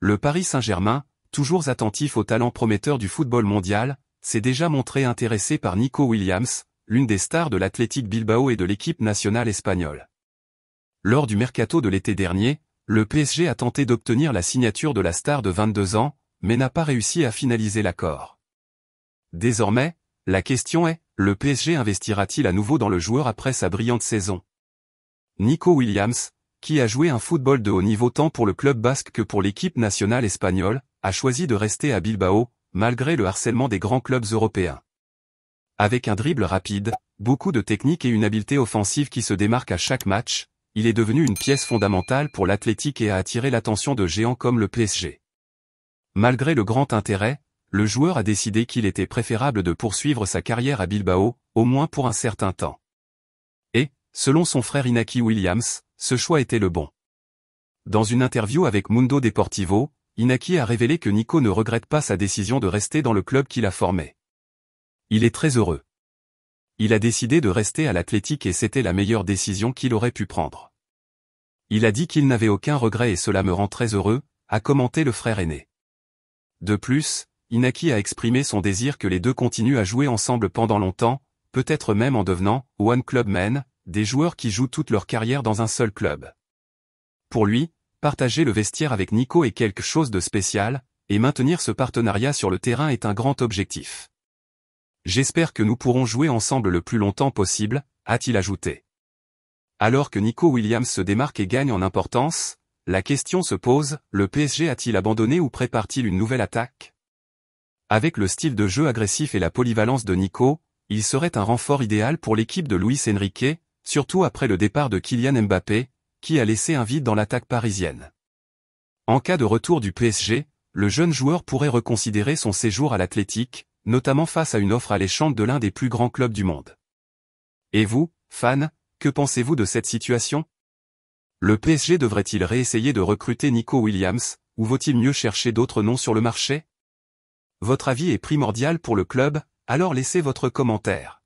Le Paris Saint-Germain, toujours attentif aux talents prometteurs du football mondial, s'est déjà montré intéressé par Nico Williams, l'une des stars de l'Athletic Bilbao et de l'équipe nationale espagnole. Lors du mercato de l'été dernier, le PSG a tenté d'obtenir la signature de la star de 22 ans, mais n'a pas réussi à finaliser l'accord. Désormais, la question est, le PSG investira-t-il à nouveau dans le joueur après sa brillante saison? Nico Williams, qui a joué un football de haut niveau tant pour le club basque que pour l'équipe nationale espagnole, a choisi de rester à Bilbao, malgré le harcèlement des grands clubs européens. Avec un dribble rapide, beaucoup de technique et une habileté offensive qui se démarquent à chaque match, il est devenu une pièce fondamentale pour l'Athletic et a attiré l'attention de géants comme le PSG. Malgré le grand intérêt, le joueur a décidé qu'il était préférable de poursuivre sa carrière à Bilbao, au moins pour un certain temps. Et, selon son frère Inaki Williams, ce choix était le bon. Dans une interview avec Mundo Deportivo, Inaki a révélé que Nico ne regrette pas sa décision de rester dans le club qu'il a formé. Il est très heureux. Il a décidé de rester à l'Athletic et c'était la meilleure décision qu'il aurait pu prendre. Il a dit qu'il n'avait aucun regret et cela me rend très heureux, a commenté le frère aîné. De plus, Inaki a exprimé son désir que les deux continuent à jouer ensemble pendant longtemps, peut-être même en devenant « one club men », des joueurs qui jouent toute leur carrière dans un seul club. Pour lui, partager le vestiaire avec Nico est quelque chose de spécial, et maintenir ce partenariat sur le terrain est un grand objectif. J'espère que nous pourrons jouer ensemble le plus longtemps possible, a-t-il ajouté. Alors que Nico Williams se démarque et gagne en importance, la question se pose, le PSG a-t-il abandonné ou prépare-t-il une nouvelle attaque? Avec le style de jeu agressif et la polyvalence de Nico, il serait un renfort idéal pour l'équipe de Luis Enrique, surtout après le départ de Kylian Mbappé, qui a laissé un vide dans l'attaque parisienne. En cas de retour du PSG, le jeune joueur pourrait reconsidérer son séjour à l'Athletic, notamment face à une offre alléchante de l'un des plus grands clubs du monde. Et vous, fans, que pensez-vous de cette situation? Le PSG devrait-il réessayer de recruter Nico Williams, ou vaut-il mieux chercher d'autres noms sur le marché? Votre avis est primordial pour le club, alors laissez votre commentaire.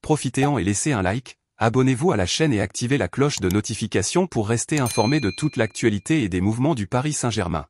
Profitez-en et laissez un like, abonnez-vous à la chaîne et activez la cloche de notification pour rester informé de toute l'actualité et des mouvements du Paris Saint-Germain.